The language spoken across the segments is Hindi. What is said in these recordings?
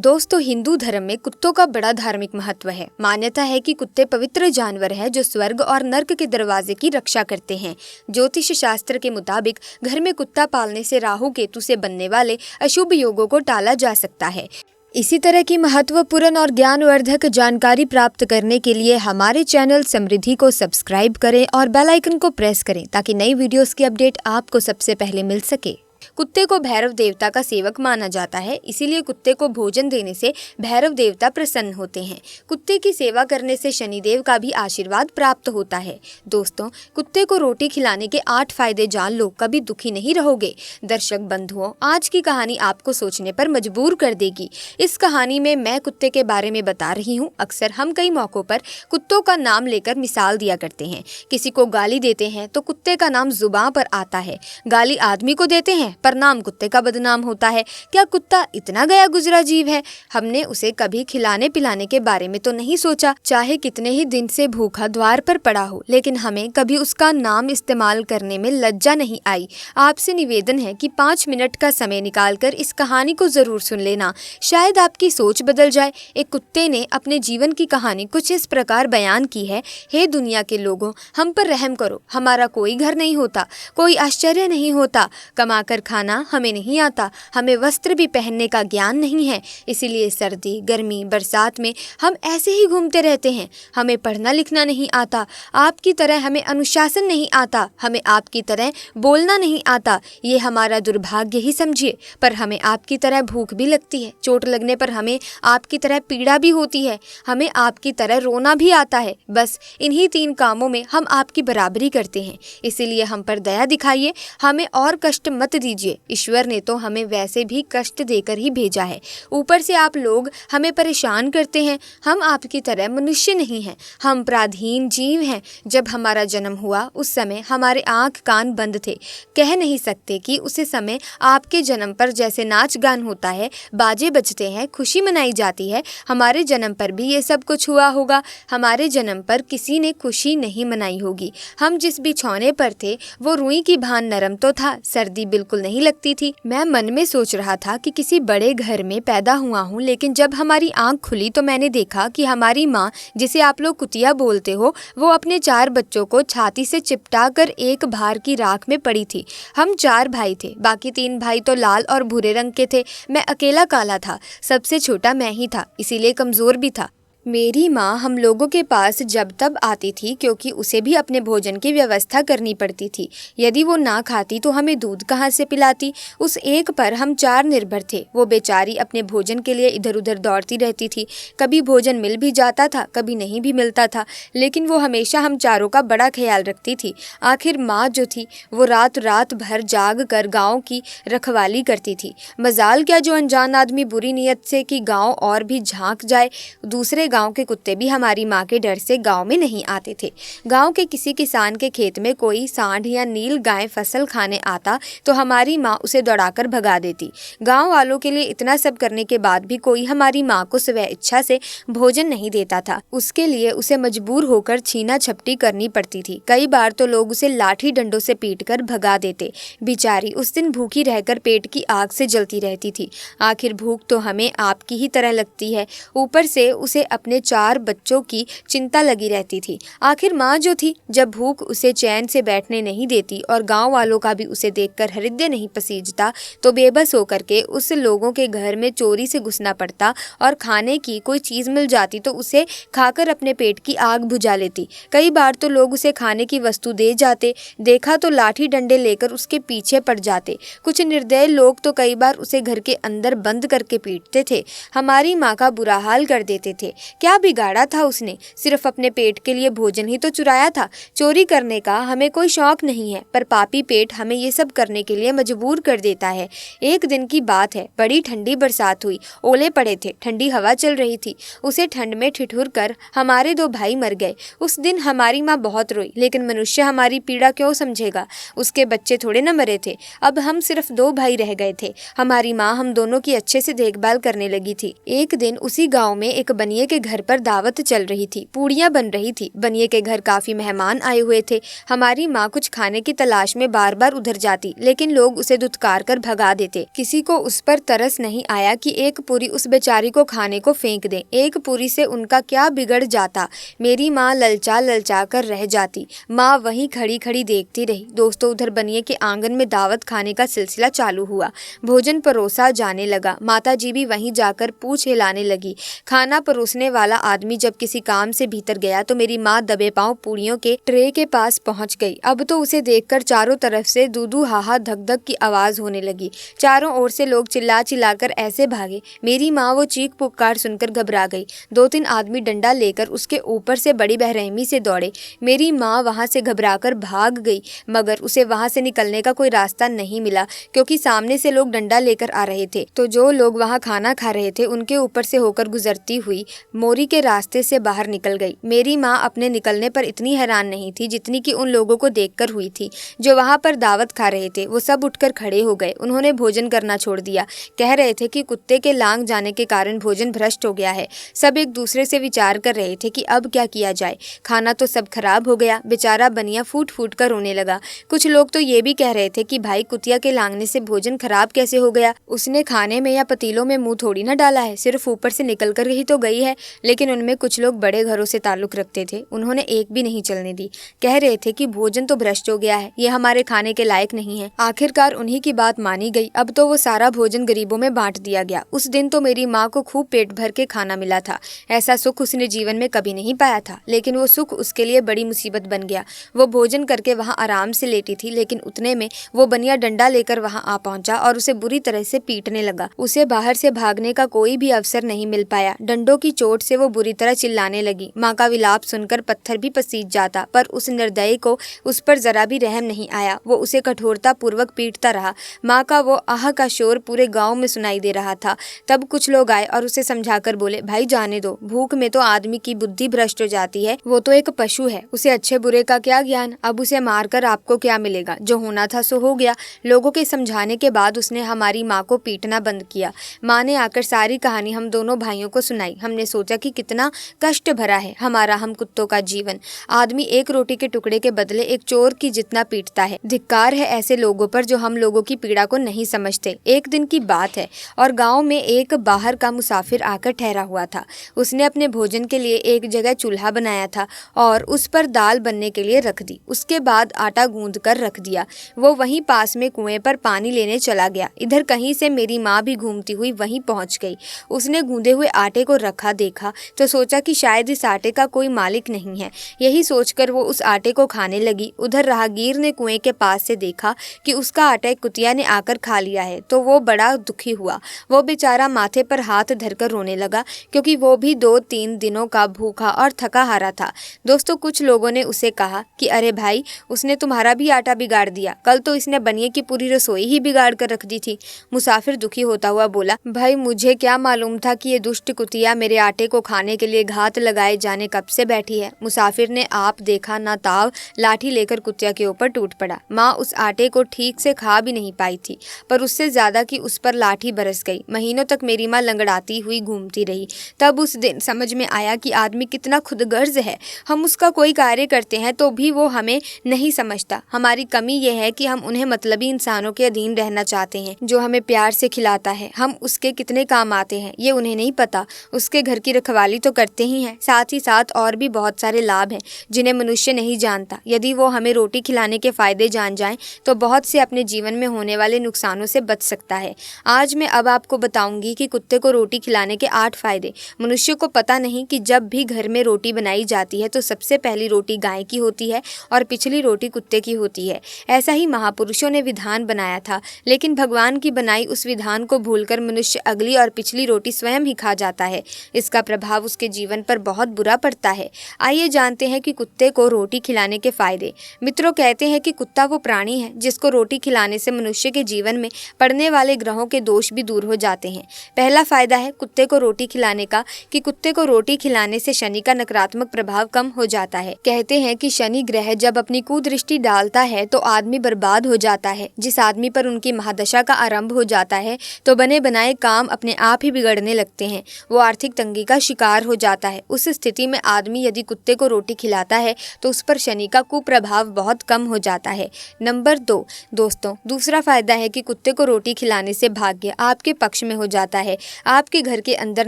दोस्तों, हिंदू धर्म में कुत्तों का बड़ा धार्मिक महत्व है। मान्यता है कि कुत्ते पवित्र जानवर हैं जो स्वर्ग और नर्क के दरवाजे की रक्षा करते हैं। ज्योतिष शास्त्र के मुताबिक घर में कुत्ता पालने से राहु केतु से बनने वाले अशुभ योगों को टाला जा सकता है। इसी तरह की महत्वपूर्ण और ज्ञानवर्धक जानकारी प्राप्त करने के लिए हमारे चैनल समृद्धि को सब्सक्राइब करें और बेल आइकन को प्रेस करें ताकि नई वीडियोस की अपडेट आपको सबसे पहले मिल सके। कुत्ते को भैरव देवता का सेवक माना जाता है, इसीलिए कुत्ते को भोजन देने से भैरव देवता प्रसन्न होते हैं। कुत्ते की सेवा करने से शनिदेव का भी आशीर्वाद प्राप्त होता है। दोस्तों, कुत्ते को रोटी खिलाने के 8 फायदे जान लो, कभी दुखी नहीं रहोगे। दर्शक बंधुओं, आज की कहानी आपको सोचने पर मजबूर कर देगी। इस कहानी में मैं कुत्ते के बारे में बता रही हूँ। अक्सर हम कई मौकों पर कुत्तों का नाम लेकर मिसाल दिया करते हैं। किसी को गाली देते हैं तो कुत्ते का नाम जुबान पर आता है। गाली आदमी को देते हैं पर नाम कुत्ते का बदनाम होता है। क्या कुत्ता इतना गया गुजरा जीव है? हमने उसे कभी खिलाने पिलाने के बारे में तो नहीं सोचा। चाहे कितने ही दिन से भूखा द्वार पर पड़ा हो, लेकिन हमें कभी उसका नाम इस्तेमाल करने में लज्जा नहीं आई। आपसे निवेदन है कि 5 मिनट का समय निकालकर इस कहानी को जरूर सुन लेना, शायद आपकी सोच बदल जाए। एक कुत्ते ने अपने जीवन की कहानी कुछ इस प्रकार बयान की है। हे दुनिया के लोगों, हम पर रहम करो। हमारा कोई घर नहीं होता, कोई आश्चर्य नहीं होता, कमाकर खाना हमें नहीं आता, हमें वस्त्र भी पहनने का ज्ञान नहीं है, इसीलिए सर्दी गर्मी बरसात में हम ऐसे ही घूमते रहते हैं। हमें पढ़ना लिखना नहीं आता, आपकी तरह हमें अनुशासन नहीं आता, हमें आपकी तरह बोलना नहीं आता। ये हमारा दुर्भाग्य ही समझिए। पर हमें आपकी तरह भूख भी लगती है, चोट लगने पर हमें आपकी तरह पीड़ा भी होती है, हमें आपकी तरह रोना भी आता है। बस इन्हीं 3 कामों में हम आपकी बराबरी करते हैं, इसीलिए हम पर दया दिखाइए, हमें और कष्ट मत दीजिए। ईश्वर ने तो हमें वैसे भी कष्ट देकर ही भेजा है, ऊपर से आप लोग हमें परेशान करते हैं। हम आपकी तरह मनुष्य नहीं हैं, हम पराधीन जीव हैं। जब हमारा जन्म हुआ उस समय हमारे आंख कान बंद थे। कह नहीं सकते कि उसी समय आपके जन्म पर जैसे नाच गान होता है, बाजे बजते हैं, खुशी मनाई जाती है, हमारे जन्म पर भी ये सब कुछ हुआ होगा। हमारे जन्म पर किसी ने खुशी नहीं मनाई होगी। हम जिस बिछौने पर थे वो रुई की भान नरम तो था, सर्दी बिल्कुल नहीं लगती थी। मैं मन में सोच रहा था कि किसी बड़े घर में पैदा हुआ हूँ, लेकिन जब हमारी आंख खुली तो मैंने देखा कि हमारी माँ, जिसे आप लोग कुतिया बोलते हो, वो अपने 4 बच्चों को छाती से चिपटा कर एक भार की राख में पड़ी थी। हम 4 भाई थे, बाकी 3 भाई तो लाल और भूरे रंग के थे। मैं अकेला काला था, सबसे छोटा मैं ही था, इसीलिए कमजोर भी था। मेरी माँ हम लोगों के पास जब तब आती थी क्योंकि उसे भी अपने भोजन की व्यवस्था करनी पड़ती थी। यदि वो ना खाती तो हमें दूध कहाँ से पिलाती? उस एक पर हम 4 निर्भर थे। वो बेचारी अपने भोजन के लिए इधर उधर दौड़ती रहती थी। कभी भोजन मिल भी जाता था, कभी नहीं भी मिलता था, लेकिन वो हमेशा हम चारों का बड़ा ख्याल रखती थी। आखिर माँ जो थी वो रात रात भर जाग कर गाँव की रखवाली करती थी। मजाल क्या जो अनजान आदमी बुरी नीयत से कि गाँव और भी झांक जाए। दूसरे गांव के कुत्ते भी हमारी माँ के डर से गांव में नहीं आते थे। गांव के किसी किसान के खेत में कोई सांड या नील गाय फसल खाने आता तो हमारी माँ उसे दौड़ाकर भगा देती। गांव वालों के लिए इतना सब करने के बाद भी कोई हमारी माँ को स्व इच्छा से भोजन नहीं देता था। उसके लिए उसे मजबूर होकर छीना झपटी करनी पड़ती थी। कई बार तो लोग उसे लाठी डंडों से पीटकर भगा देते। बेचारी उस दिन भूखी रहकर पेट की आग से जलती रहती थी। आखिर भूख तो हमें आपकी ही तरह लगती है, ऊपर से उसे अपने 4 बच्चों की चिंता लगी रहती थी। आखिर माँ जो थी, जब भूख उसे चैन से बैठने नहीं देती और गांव वालों का भी उसे देखकर हृदय नहीं पसीजता तो बेबस होकर के उस लोगों के घर में चोरी से घुसना पड़ता और खाने की कोई चीज़ मिल जाती तो उसे खाकर अपने पेट की आग बुझा लेती। कई बार तो लोग उसे खाने की वस्तु दे जाते, देखा तो लाठी डंडे लेकर उसके पीछे पड़ जाते। कुछ निर्दयी लोग तो कई बार उसे घर के अंदर बंद करके पीटते थे, हमारी माँ का बुरा हाल कर देते थे। क्या बिगाड़ा था उसने? सिर्फ अपने पेट के लिए भोजन ही तो चुराया था। चोरी करने का हमें कोई शौक नहीं है, पर पापी पेट हमें ये सब करने के लिए मजबूर कर देता है। एक दिन की बात है, बड़ी ठंडी बरसात हुई, ओले पड़े थे, ठंडी हवा चल रही थी। उसे ठंड में ठिठुर कर हमारे 2 भाई मर गए। उस दिन हमारी माँ बहुत रोई, लेकिन मनुष्य हमारी पीड़ा क्यों समझेगा? उसके बच्चे थोड़े न मरे थे। अब हम सिर्फ 2 भाई रह गए थे। हमारी माँ हम दोनों की अच्छे से देखभाल करने लगी थी। एक दिन उसी गाँव में एक बनिए के घर पर दावत चल रही थी, पूड़ियाँ बन रही थी। बनिए के घर काफी मेहमान आए हुए थे। हमारी माँ कुछ खाने की तलाश में बार बार उधर जाती, लेकिन लोग उसे धुतकार कर भगा देते। किसी को उस पर तरस नहीं आया कि एक पूरी उस बेचारी को खाने को फेंक दे। एक पूरी से उनका क्या बिगड़ जाता। मेरी माँ ललचा ललचा कर रह जाती। माँ वहीं खड़ी खड़ी देखती रही। दोस्तों, उधर बनिए के आंगन में दावत खाने का सिलसिला चालू हुआ। भोजन परोसा जाने लगा। माता जी भी वहीं जाकर पूछ हिलाने लगी। खाना परोसने वाला आदमी जब किसी काम से भीतर गया तो मेरी माँ दबे पांव पूड़ियों के ट्रे के पास पहुंच गई। अब तो उसे देखकर चारों तरफ से दूधू हाहा धक धक की आवाज होने लगी। चारों ओर से लोग चिल्ला चिल्लाकर ऐसे भागे। मेरी माँ वो चीख पुकार सुनकर घबरा गई। 2-3 आदमी डंडा लेकर उसके ऊपर से बड़ी बेरहमी से दौड़े। मेरी माँ वहां से घबराकर भाग गई, मगर उसे वहां से निकलने का कोई रास्ता नहीं मिला, क्योंकि सामने से लोग डंडा लेकर आ रहे थे। तो जो लोग वहां खाना खा रहे थे उनके ऊपर से होकर गुजरती हुई मोरी के रास्ते से बाहर निकल गई। मेरी माँ अपने निकलने पर इतनी हैरान नहीं थी जितनी कि उन लोगों को देखकर हुई थी जो वहां पर दावत खा रहे थे। वो सब उठकर खड़े हो गए। उन्होंने भोजन करना छोड़ दिया। कह रहे थे कि कुत्ते के लांग जाने के कारण भोजन भ्रष्ट हो गया है। सब एक दूसरे से विचार कर रहे थे कि अब क्या किया जाए। खाना तो सब खराब हो गया। बेचारा बनिया फूट फूट कर रोने लगा। कुछ लोग तो ये भी कह रहे थे कि भाई, कुतिया के लांगने से भोजन खराब कैसे हो गया? उसने खाने में या पतीलों में मुंह थोड़ी ना डाला है, सिर्फ ऊपर से निकल कर ही तो गई है। लेकिन उनमें कुछ लोग बड़े घरों से ताल्लुक रखते थे। उन्होंने एक भी नहीं चलने दी। कह रहे थे कि भोजन तो भ्रष्ट हो गया है, ये हमारे खाने के लायक नहीं है। आखिरकार उन्हीं की बात मानी गई। अब तो वो सारा भोजन गरीबों में बांट दिया गया। उस दिन तो मेरी माँ को खूब पेट भर के खाना मिला था। ऐसा सुख उसने जीवन में कभी नहीं पाया था, लेकिन वो सुख उसके लिए बड़ी मुसीबत बन गया। वो भोजन करके वहाँ आराम से लेटी थी, लेकिन उतने में वो बनिया डंडा लेकर वहाँ आ पहुंचा और उसे बुरी तरह से पीटने लगा। उसे बाहर से भागने का कोई भी अवसर नहीं मिल पाया। डंडों की चोट से वो बुरी तरह चिल्लाने लगी। माँ का विलाप सुनकर पत्थर भी पसीज जाता, पर उस निर्दयी को उस पर जरा भी रहम नहीं आया। वो उसे कठोरता पूर्वक पीटता रहा। माँ का वो आह का शोर पूरे गांव में सुनाई दे रहा था। तब कुछ लोग आए और उसे समझाकर बोले, भाई जाने दो, भूख में तो आदमी की बुद्धि भ्रष्ट हो जाती है। वो तो एक पशु है, उसे अच्छे बुरे का क्या ज्ञान। अब उसे मारकर आपको क्या मिलेगा? जो होना था सो हो गया। लोगों के समझाने के बाद उसने हमारी माँ को पीटना बंद किया। माँ ने आकर सारी कहानी हम दोनों भाइयों को सुनाई। हमने सोचा कि कितना कष्ट भरा है हमारा हम कुत्तों का जीवन। आदमी एक रोटी के टुकड़े के बदले एक चोर की जितना पीटता है। धिक्कार है ऐसे लोगों पर जो हम लोगों की पीड़ा को नहीं समझते। एक दिन की बात है और गांव में एक बाहर का मुसाफिर आकर ठहरा हुआ था। उसने अपने भोजन के लिए एक जगह चूल्हा बनाया था और उस पर दाल बनने के लिए रख दी। उसके बाद आटा गूंद कर रख दिया। वो वहीं पास में कुएं पर पानी लेने चला गया। इधर कहीं से मेरी माँ भी घूमती हुई वहीं पहुंच गई। उसने गूंदे हुए आटे को रखा देखा तो सोचा कि शायद इस आटे का कोई मालिक नहीं है। यही सोचकर वो उस आटे को खाने लगी। उधर राहगीर ने कुएं के पास से देखा कि उसका आटा एक कुतिया ने आकर खा लिया है, तो वो बड़ा दुखी हुआ। वो बेचारा माथे पर हाथ धरकर रोने लगा, क्योंकि वो भी 2-3 दिनों का भूखा और थका हारा था। दोस्तों, कुछ लोगों ने उसे कहा कि अरे भाई, उसने तुम्हारा भी आटा बिगाड़ दिया। कल तो इसने बनिए की पूरी रसोई ही बिगाड़ कर रख दी थी। मुसाफिर दुखी होता हुआ बोला, भाई मुझे क्या मालूम था कि ये दुष्ट कुतिया मेरे आटे को खाने के लिए घात लगाए जाने कब से बैठी है। मुसाफिर ने आप देखा ना ताव लाठी लेकर कुतिया के ऊपर टूट पड़ा। माँ उस आटे को ठीक से खा भी नहीं पाई थी, पर उससे ज्यादा कि उस पर लाठी बरस गई। महीनों तक मेरी माँ लंगड़ाती हुई घूमती रही। तब उस दिन समझ में आया कि आदमी कितना खुदगर्ज है। हम उसका कोई कार्य करते हैं तो भी वो हमें नहीं समझता। हमारी कमी यह है कि हम उन्हें मतलबी इंसानों के अधीन रहना चाहते हैं। जो हमें प्यार से खिलाता है, हम उसके कितने काम आते हैं ये उन्हें नहीं पता। उसके घर की रखवाली तो करते ही हैं, साथ ही साथ और भी बहुत सारे लाभ हैं जिन्हें मनुष्य नहीं जानता। यदि वो हमें रोटी खिलाने के फायदे जान जाएं तो बहुत से अपने जीवन में होने वाले नुकसानों से बच सकता है। आज मैं अब आपको बताऊंगी कि कुत्ते को रोटी खिलाने के 8 फायदे। मनुष्य को पता नहीं कि जब भी घर में रोटी बनाई जाती है तो सबसे पहली रोटी गाय की होती है और पिछली रोटी कुत्ते की होती है। ऐसा ही महापुरुषों ने विधान बनाया था, लेकिन भगवान की बनाई उस विधान को भूलकर मनुष्य अगली और पिछली रोटी स्वयं ही खा जाता है। इसका प्रभाव उसके जीवन पर बहुत बुरा पड़ता है। आइए जानते हैं कि कुत्ते को रोटी खिलाने के फायदे। मित्रों, कहते हैं कि कुत्ता वो प्राणी है जिसको रोटी खिलाने से मनुष्य के जीवन में पड़ने वाले ग्रहों के दोष भी दूर हो जाते हैं। पहला फायदा है कुत्ते को रोटी खिलाने का कि कुत्ते को रोटी खिलाने से शनि का नकारात्मक प्रभाव कम हो जाता है। कहते हैं कि शनि ग्रह जब अपनी कुदृष्टि डालता है तो आदमी बर्बाद हो जाता है। जिस आदमी पर उनकी महादशा का आरंभ हो जाता है तो बने बनाए काम अपने आप ही बिगड़ने लगते हैं। वो आर्थिक तंगी का शिकार हो जाता है। उस स्थिति में आदमी यदि कुत्ते को रोटी खिलाता है तो उस पर शनि का कुप्रभाव बहुत कम हो जाता है। नंबर 2 दोस्तों, दूसरा फायदा है कि कुत्ते को रोटी खिलाने से भाग्य आपके पक्ष में हो जाता है। आपके घर के अंदर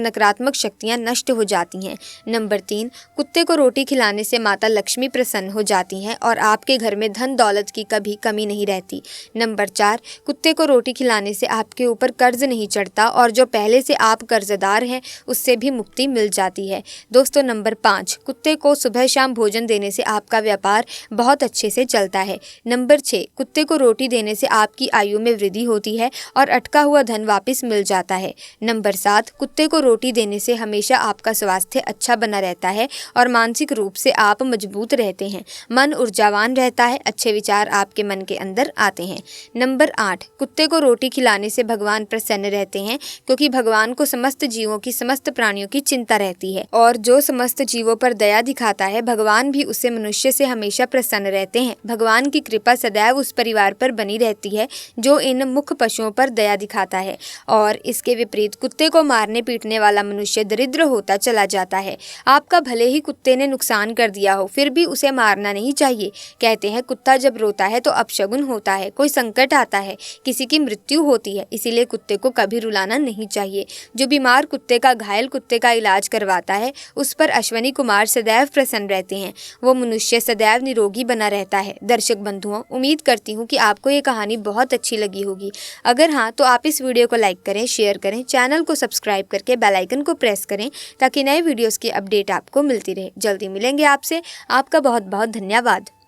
नकारात्मक शक्तियां नष्ट हो जाती हैं। नंबर 3 कुत्ते को रोटी खिलाने से माता लक्ष्मी प्रसन्न हो जाती हैं और आपके घर में धन दौलत की कभी कमी नहीं रहती। नंबर 4 कुत्ते को रोटी खिलाने से आपके ऊपर कर्ज नहीं चढ़ता और जो पहले से आप कर्जदार हैं उससे भी मुक्ति मिल जाती है। दोस्तों नंबर 5 कुत्ते को सुबह शाम भोजन देने से आपका व्यापार बहुत अच्छे से चलता है। नंबर 6 कुत्ते को रोटी देने से आपकी आयु में वृद्धि होती है और अटका हुआ धन वापस मिल जाता है। नंबर 7 कुत्ते को रोटी देने से हमेशा आपका स्वास्थ्य अच्छा बना रहता है और मानसिक रूप से आप मजबूत रहते हैं। मन ऊर्जावान रहता है, अच्छे विचार आपके मन के अंदर आते हैं। नंबर 8 कुत्ते को रोटी खिलाने से भगवान प्रसन्न रहते हैं, क्योंकि भगवान को समस्त जीवों की, समस्त प्राणियों की चिंता रहती है और जो समस्त जीवों पर दया दिखाता है भगवान भी उससे मनुष्य से हमेशा प्रसन्न रहते हैं। भगवान की कृपा सदैव उस परिवार पर बनी रहती है जो इन मुख्य पशुओं पर दया दिखाता है और इसके विपरीत कुत्ते को मारने पीटने वाला मनुष्य दरिद्र होता चला जाता है। आपका भले ही कुत्ते ने नुकसान कर दिया हो फिर भी उसे मारना नहीं चाहिए। कहते हैं कुत्ता जब रोता है तो अपशगुन होता है, कोई संकट आता है, किसी की मृत्यु होती है, इसीलिए कुत्ते को कभी रुलाना नहीं चाहिए। जो बीमार कुत्ते का, घायल कुत्ते का इलाज करवाता है उस पर अश्वनी कुमार सदैव प्रसन्न रहते हैं। वो मनुष्य सदैव निरोगी बना रहता है। दर्शक बंधुओं, उम्मीद करती हूँ कि आपको ये कहानी बहुत अच्छी लगी होगी। अगर हाँ तो आप इस वीडियो को लाइक करें, शेयर करें, चैनल को सब्सक्राइब करके बेल आइकन को प्रेस करें ताकि नए वीडियोस की अपडेट आपको मिलती रहे। जल्दी मिलेंगे आपसे। आपका बहुत बहुत धन्यवाद।